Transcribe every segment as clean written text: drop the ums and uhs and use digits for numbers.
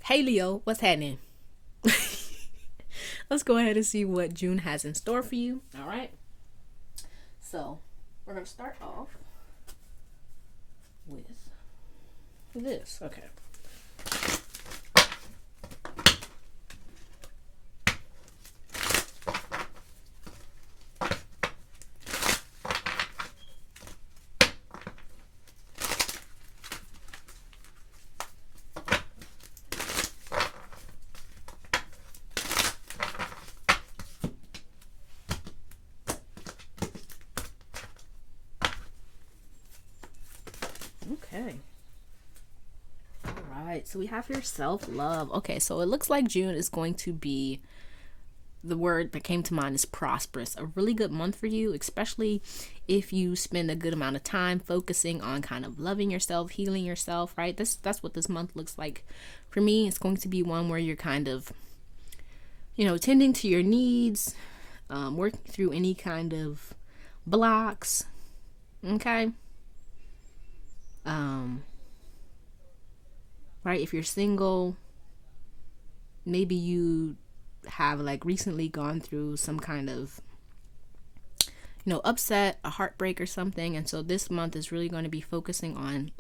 Hey Leo, what's happening? Let's go ahead and see what June has in store for you. All right. So, we're going to start off with this. Okay. Okay. All right. So we have your self-love. Okay, so it looks like June is going to be, the word that came to mind is prosperous. A really good month for you, especially if you spend a good amount of time focusing on kind of loving yourself, healing yourself, right? That's what this month looks like for me. It's going to be one where you're kind of, tending to your needs, working through any kind of blocks. Okay. Right, if you're single, maybe you have like recently gone through some kind of upset, a heartbreak or something, and so this month is really going to be focusing on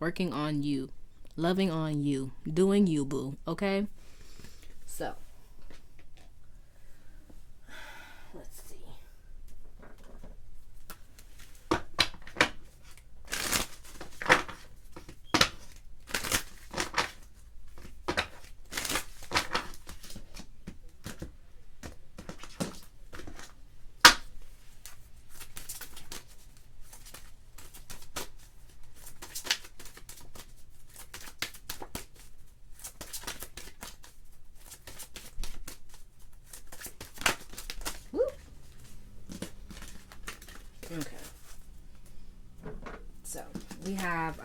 working on you, loving on you, doing you, boo. Okay, so let's see. Okay. So we have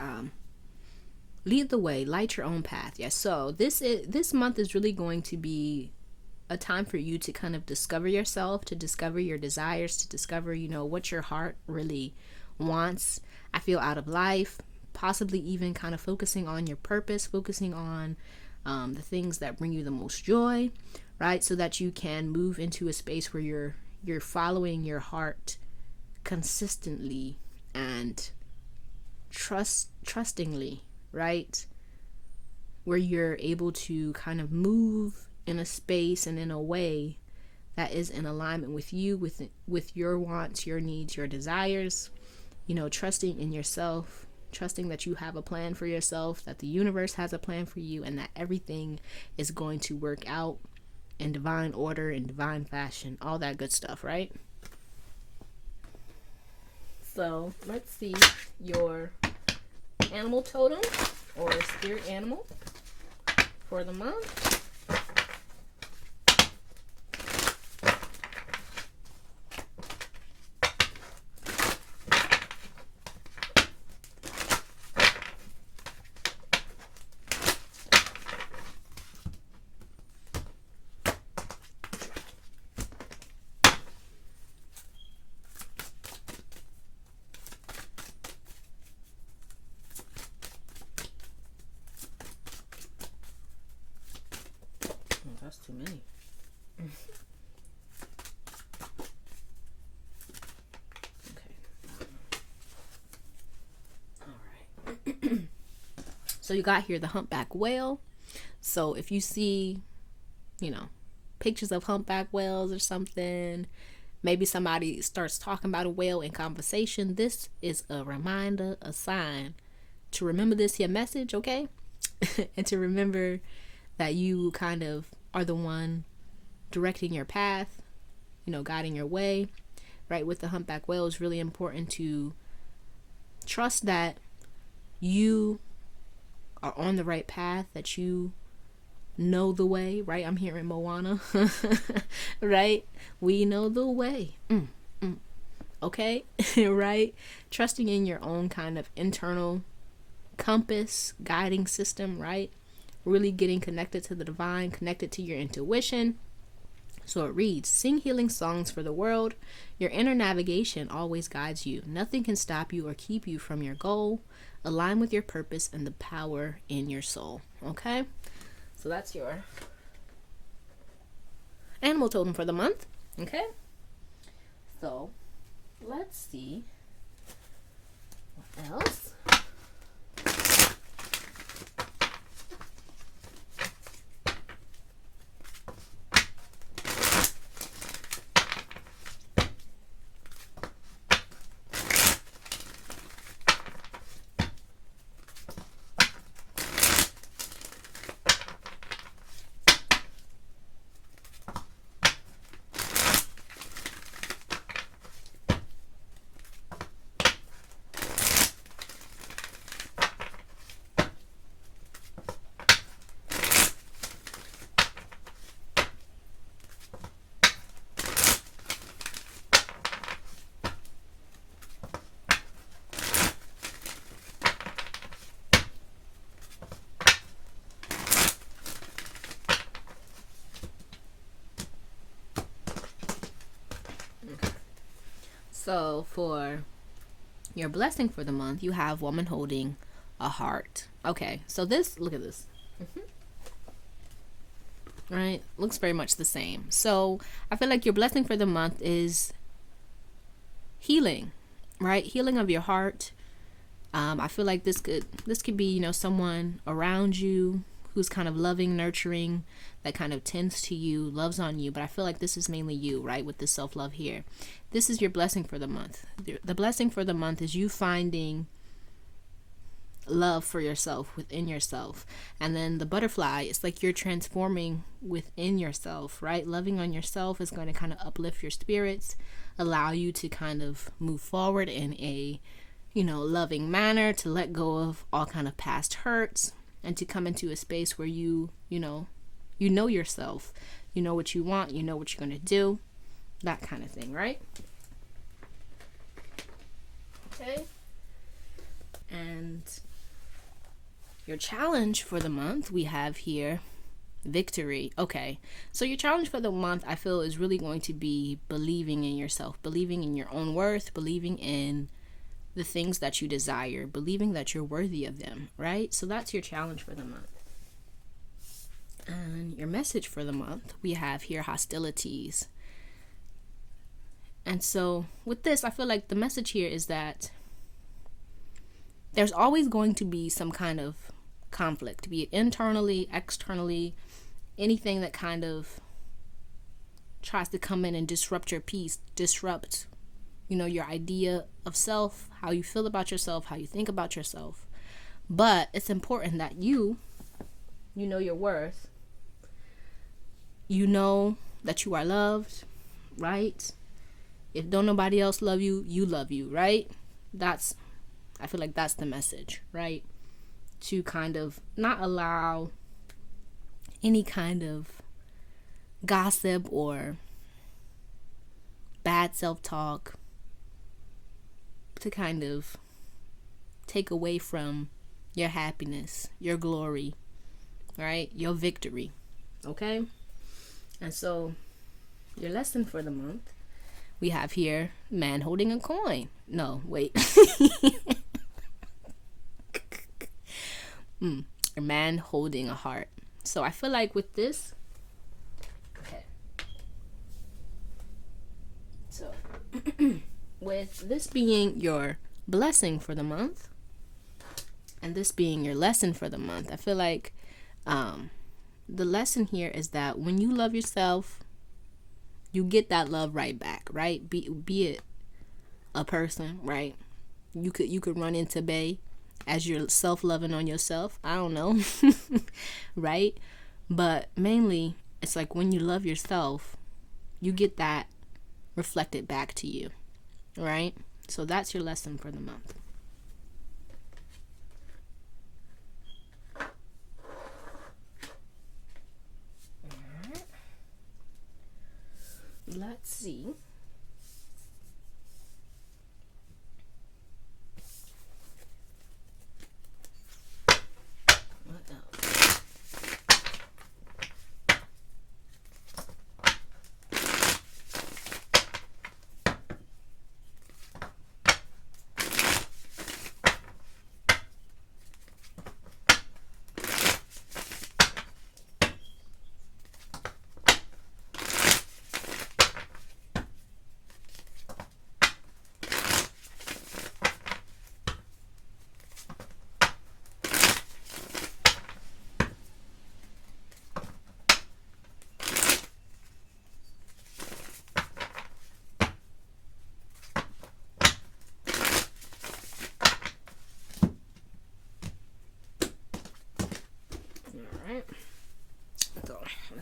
lead the way, light your own path. Yes. So this month is really going to be a time for you to kind of discover yourself, to discover your desires, to discover what your heart really wants. I feel out of life, possibly even kind of focusing on your purpose, focusing on the things that bring you the most joy, right? So that you can move into a space where you're following your heart consistently and trustingly, right? Where you're able to kind of move in a space and in a way that is in alignment with you, with your wants, your needs, your desires, trusting in yourself, trusting that you have a plan for yourself, that the universe has a plan for you, and that everything is going to work out in divine order, in divine fashion, all that good stuff, right? So let's see your animal totem or spirit animal for the month. That's too many. Okay. All right. So you got here the humpback whale. So if you see, pictures of humpback whales or something, maybe somebody starts talking about a whale in conversation, this is a reminder, a sign to remember this here message, okay? And to remember that you kind of are the one directing your path, guiding your way, right? With the humpback whale, it's really important to trust that you are on the right path, that you know the way, right? I'm hearing Moana, right? We know the way. Okay, right? Trusting in your own kind of internal compass, guiding system, right? Really getting connected to the divine, connected to your intuition. So it reads, sing healing songs for the world. Your inner navigation always guides you. Nothing can stop you or keep you from your goal. Align with your purpose and the power in your soul. Okay? So that's your animal totem for the month. Okay, so let's see what else. So for your blessing for the month, you have woman holding a heart. Okay, so this, look at this. Right? Looks very much the same. So I feel like your blessing for the month is healing, right? Healing of your heart. I feel like this could be, you know, someone around you who's kind of loving, nurturing, that kind of tends to you, loves on you. But I feel like this is mainly you, right? With this self-love here. This is your blessing for the month. The blessing for the month is you finding love for yourself, within yourself. And then the butterfly, it's like you're transforming within yourself, right? Loving on yourself is going to kind of uplift your spirits, allow you to kind of move forward in a, you know, loving manner, to let go of all kind of past hurts, and to come into a space where you know yourself, you know what you want, you know what you're going to do, that kind of thing, right? Okay. And your challenge for the month, we have here victory. Okay, so your challenge for the month, I feel, is really going to be believing in yourself, believing in your own worth, believing in the things that you desire, believing that you're worthy of them, right? So that's your challenge for the month. And your message for the month, we have here hostilities. And so with this, I feel like the message here is that there's always going to be some kind of conflict, be it internally, externally, anything that kind of tries to come in and disrupt your peace, disrupt, you know, your idea of self, how you feel about yourself, how you think about yourself. But it's important that you know your worth. You know that you are loved, right? If don't nobody else love you, you love you, right? I feel like that's the message, right? To kind of not allow any kind of gossip or bad self-talk to kind of take away from your happiness, your glory, right? Your victory, okay? And so your lesson for the month, we have here man holding a coin. No, wait. A man holding a heart. So I feel like with this, okay. So with this being your blessing for the month and this being your lesson for the month, I feel like the lesson here is that when you love yourself, you get that love right back, right? Be it a person, right? You could run into Bay as you're self-loving on yourself. I don't know. Right? But mainly, it's like when you love yourself, you get that reflected back to you. Right? So that's your lesson for the month. Alright. Let's see.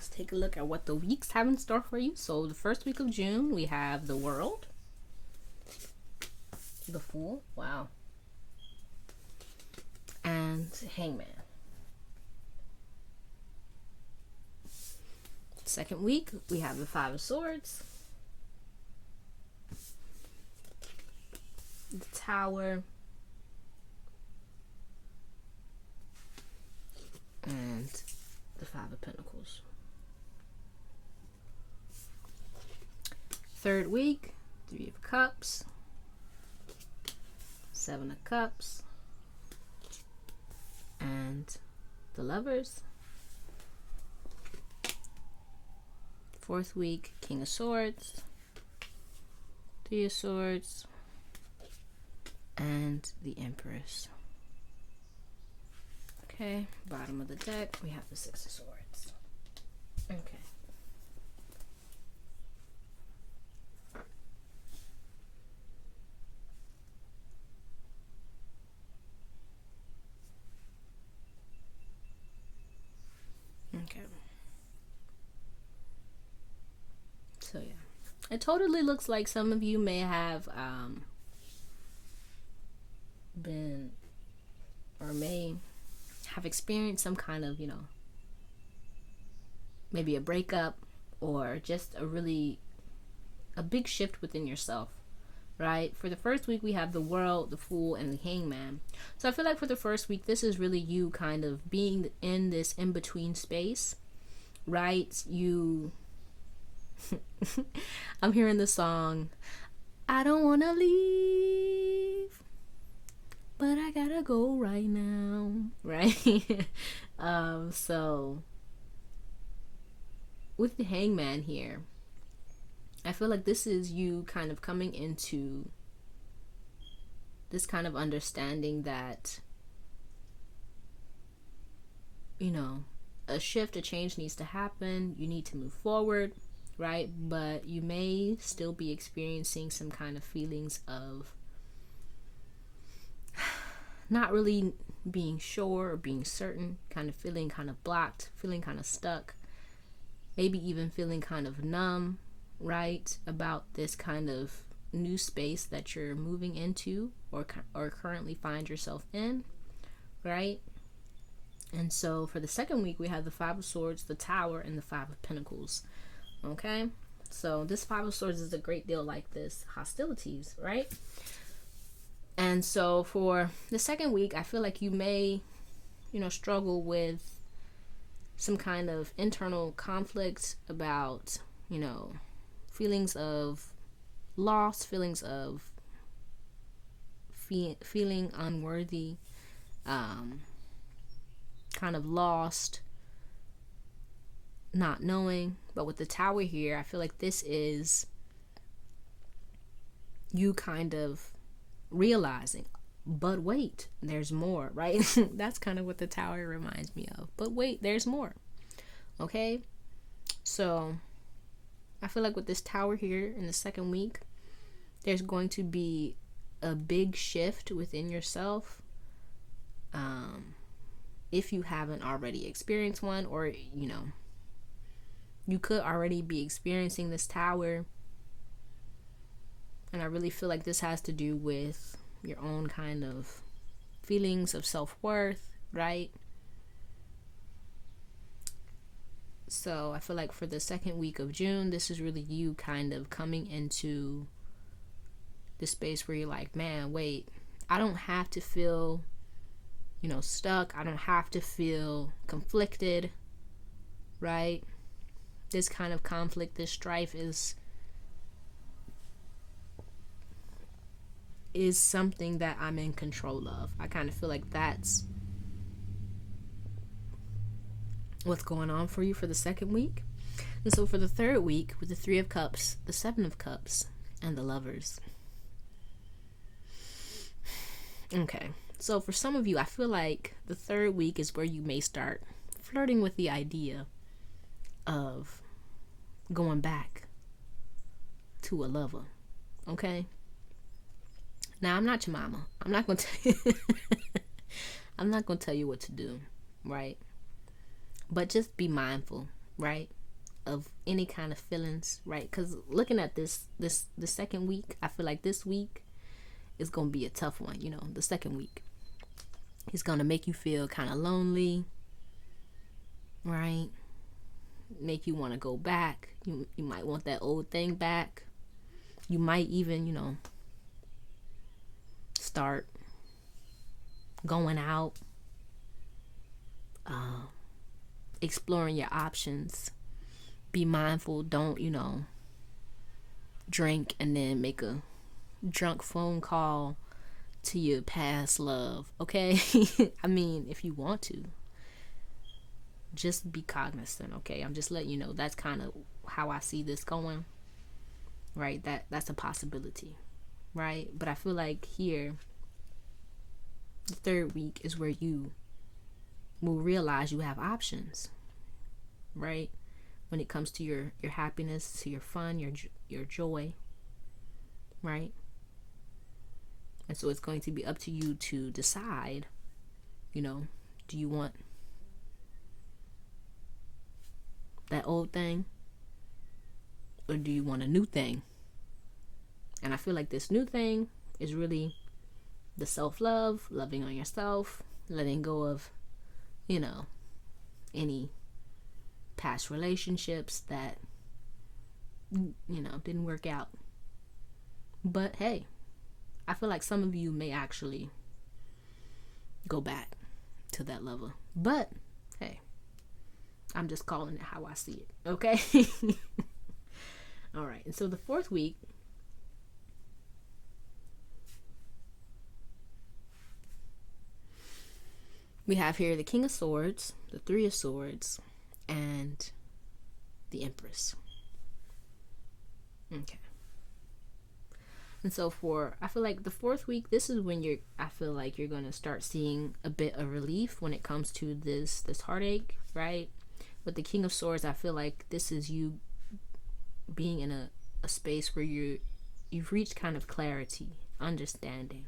let's take a look at what the weeks have in store for you. So the first week of June, we have the World, the Fool, wow, and Hangman. Second week, we have the Five of Swords, the Tower, and the Five of Pentacles. Third week, Three of Cups, Seven of Cups, and the Lovers. Fourth week, King of Swords, Three of Swords, and the Empress. Okay, bottom of the deck, we have the Six of Swords. Okay. Okay. So yeah, it totally looks like some of you may have been or may have experienced some kind of, maybe a breakup or just a big shift within yourself, right? For the first week, we have the World, the Fool, and the Hangman. So I feel like for the first week, this is really you kind of being in this in-between space, right? I'm hearing the song, I don't want to leave, but I gotta go right now, right? So with the Hangman here, I feel like this is you kind of coming into this kind of understanding that, a shift, a change needs to happen. You need to move forward, right? But you may still be experiencing some kind of feelings of not really being sure or being certain, kind of feeling kind of blocked, feeling kind of stuck, maybe even feeling kind of numb, right, about this kind of new space that you're moving into or currently find yourself in, right? And so for the second week, we have the Five of Swords, the Tower, and the Five of Pentacles. Okay, so this Five of Swords is a great deal like this hostilities, right? And so for the second week, I feel like you may, struggle with some kind of internal conflict about, feelings of loss, feelings of feeling unworthy, kind of lost, not knowing. But with the Tower here, I feel like this is you kind of realizing, but wait, there's more, right? That's kind of what the Tower reminds me of. But wait, there's more. Okay, so I feel like with this Tower here in the second week, there's going to be a big shift within yourself, if you haven't already experienced one, or you could already be experiencing this Tower. And I really feel like this has to do with your own kind of feelings of self-worth, right? So I feel like for the second week of June, this is really you kind of coming into the space where you're like, man, wait, I don't have to feel, stuck. I don't have to feel conflicted, right? This kind of conflict, this strife is something that I'm in control of. I kind of feel like that's what's going on for you for the second week. And so for the third week, with the Three of Cups, the Seven of Cups, and the Lovers. Okay, so for some of you, I feel like the third week is where you may start flirting with the idea of going back to a lover, okay? Now, I'm not your mama. I'm not going to tell you I'm not going to tell you what to do, right? But just be mindful, right? of any kind of feelings, right? Because looking at the second week, I feel like this week is going to be a tough one. You know, the second week is going to make you feel kind of lonely, right? Make you want to go back. You might want that old thing back. You might even, you know, start going out, exploring your options. Be mindful. Don't, you know, drink and then make a drunk phone call to your past love, okay? I mean, if you want to, just be cognizant, okay? I'm just letting you know that's kind of how I see this going, right? That's a possibility, right? But I feel like here, the third week is where you will realize you have options, right? When it comes to your happiness, to your fun, your joy, right? And so it's going to be up to you to decide, you know, do you want that old thing, or do you want a new thing? And I feel like this new thing is really the self-love, loving on yourself, letting go of, you know, any past relationships that, you know, didn't work out. But hey, I feel like some of you may actually go back to that lover. But hey, I'm just calling it how I see it, okay? All right, and so the fourth week, we have here the King of Swords, the Three of Swords, and the Empress. Okay. And so I feel like the fourth week, this is when I feel like you're going to start seeing a bit of relief when it comes to this heartache, right? With the King of Swords, I feel like this is you being in a space where you've reached kind of clarity, understanding.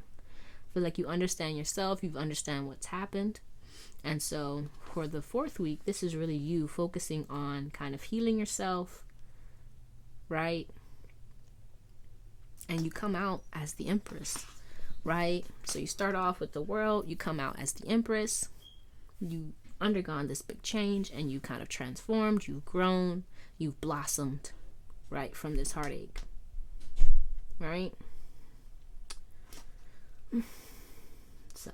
I feel like you understand yourself, you understand what's happened. And so for the fourth week, this is really you focusing on kind of healing yourself, right? And you come out as the Empress, right? So you start off with the World, you come out as the Empress. You undergone this big change and you kind of transformed, you've grown, you've blossomed, right, from this heartache, right? So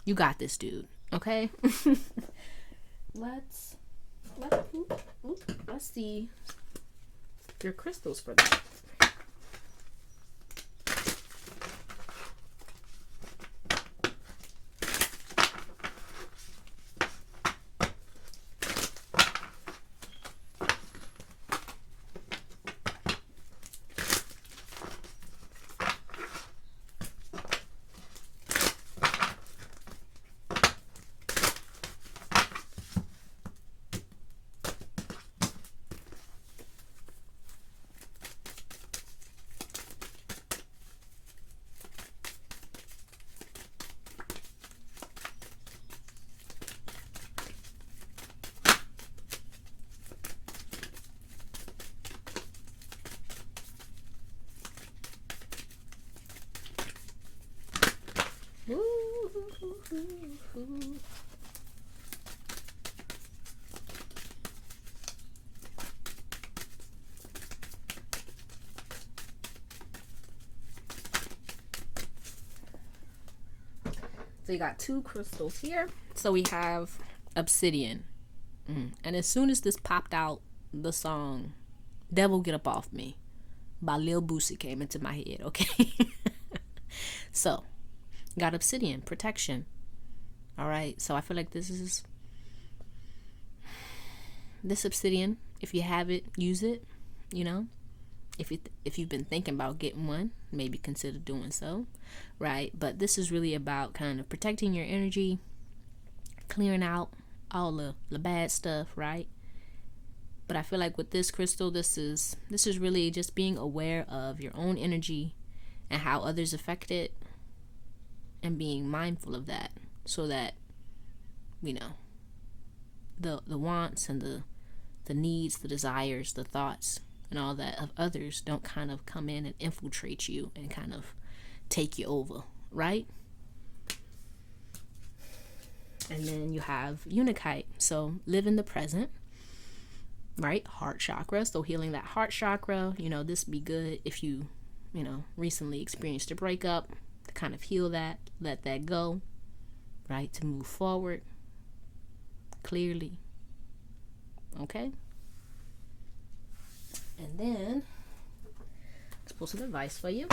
you got this, dude, okay? Let's see your crystals for that. So you got two crystals here. So we have obsidian. And as soon as this popped out, the song Devil Get Up Off Me by Lil Boosie came into my head, okay? So, got obsidian, protection. All right, so I feel like this obsidian, if you have it, use it, you know? If you've been thinking about getting one, maybe consider doing so, right? But this is really about kind of protecting your energy, clearing out all the bad stuff, right? But I feel like with this crystal, this is really just being aware of your own energy and how others affect it, and being mindful of that, so that, you know, the wants and the the needs, the desires, the thoughts, and all that of others don't kind of come in and infiltrate you and kind of take you over, right? And then you have Unakite. So live in the present, right? Heart chakra. So healing that heart chakra, this be good if you, recently experienced a breakup, to kind of heal that, let that go, right? To move forward clearly. Okay? And then let's pull some advice for you.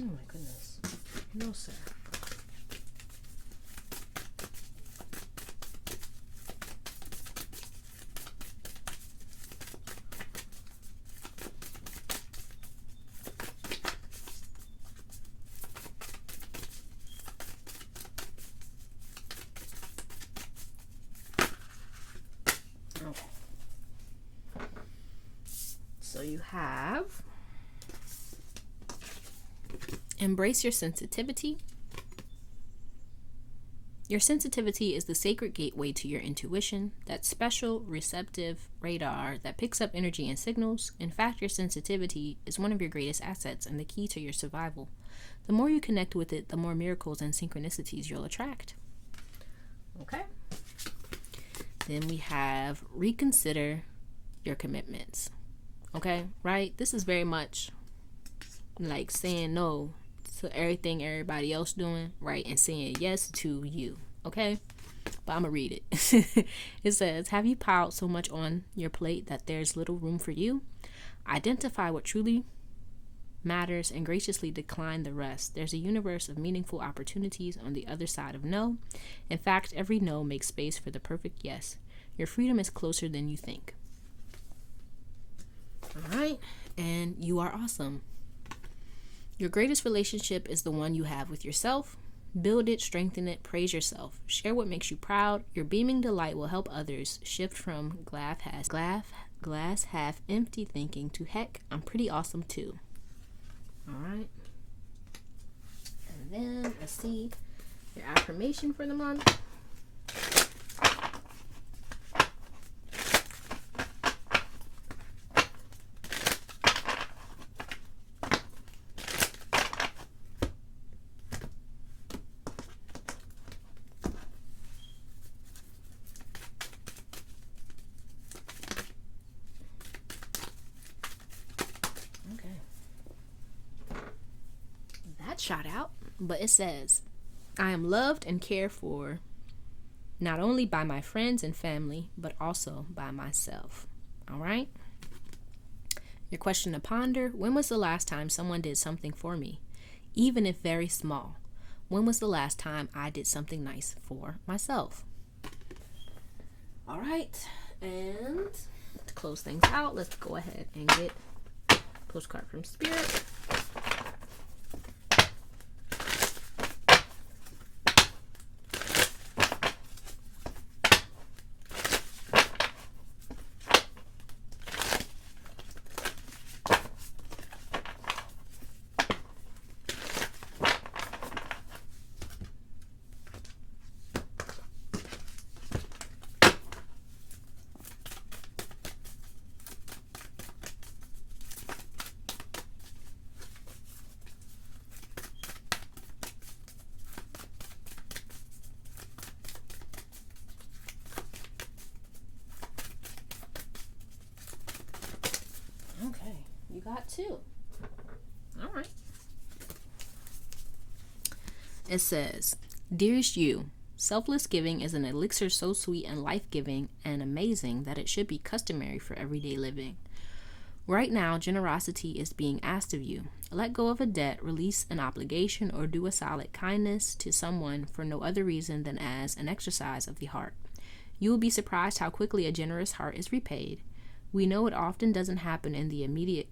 Oh my goodness. No, sir. Okay. So you have embrace your sensitivity. Your sensitivity is the sacred gateway to your intuition, that special receptive radar that picks up energy and signals. In fact, your sensitivity is one of your greatest assets and the key to your survival. The more you connect with it, the more miracles and synchronicities you'll attract. Okay. Then we have reconsider your commitments. Okay, right? This is very much like saying no to everything everybody else doing, right, and saying yes to you. Okay, but I'm gonna read it. It says, have you piled so much on your plate that there's little room for you? Identify what truly matters and graciously decline the rest. There's a universe of meaningful opportunities on the other side of no. In fact, every no makes space for the perfect yes. Your freedom is closer than you think. All right, and you are awesome. Your greatest relationship is the one you have with yourself. Build it, strengthen it, praise yourself. Share what makes you proud. Your beaming delight will help others shift from glass half empty thinking to heck, I'm pretty awesome too. All right. And then let's see your affirmation for the month. Shot out, but it says, I am loved and cared for not only by my friends and family, but also by myself. All right. Your question to ponder: when was the last time someone did something for me, even if very small? When was the last time I did something nice for myself? All right, and to close things out, let's go ahead and get a postcard from Spirit. Okay, you got two. All right. It says, dearest you, selfless giving is an elixir so sweet and life-giving and amazing that it should be customary for everyday living. Right now, generosity is being asked of you. Let go of a debt, release an obligation, or do a solid kindness to someone for no other reason than as an exercise of the heart. You will be surprised how quickly a generous heart is repaid. We know it often doesn't happen in the immediate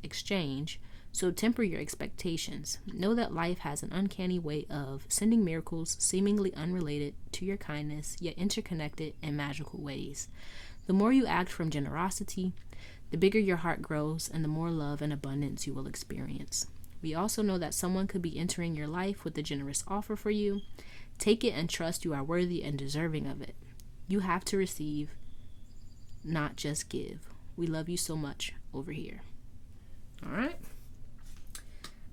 exchange, so temper your expectations. Know that life has an uncanny way of sending miracles seemingly unrelated to your kindness, yet interconnected in magical ways. The more you act from generosity, the bigger your heart grows and the more love and abundance you will experience. We also know that someone could be entering your life with a generous offer for you. Take it and trust you are worthy and deserving of it. You have to receive, not just give. We love you so much over here. All right.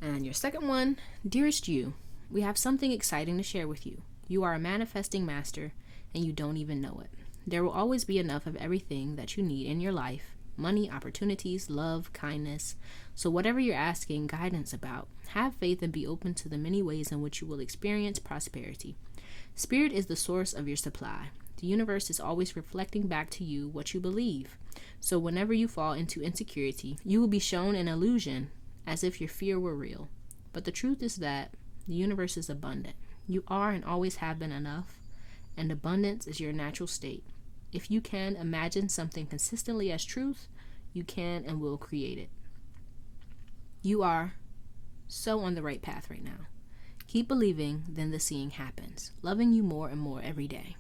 And your second one, dearest you, we have something exciting to share with you. You are a manifesting master and you don't even know it. There will always be enough of everything that you need in your life: money, opportunities, love, kindness. So whatever you're asking guidance about, have faith and be open to the many ways in which you will experience prosperity. Spirit is the source of your supply. The universe is always reflecting back to you what you believe. So whenever you fall into insecurity, you will be shown an illusion as if your fear were real. But the truth is that the universe is abundant. You are and always have been enough, and abundance is your natural state. If you can imagine something consistently as truth, you can and will create it. You are so on the right path right now. Keep believing, then the seeing happens. Loving you more and more every day.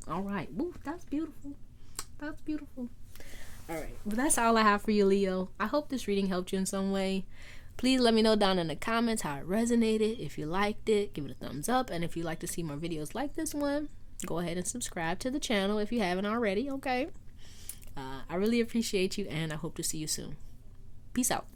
All right. Woo, that's beautiful. That's beautiful. All right. Well, that's all I have for you, Leo. I hope this reading helped you in some way. Please let me know down in the comments how it resonated. If you liked it, give it a thumbs up. And if you'd like to see more videos like this one, go ahead and subscribe to the channel if you haven't already, okay? I really appreciate you, and I hope to see you soon. Peace out.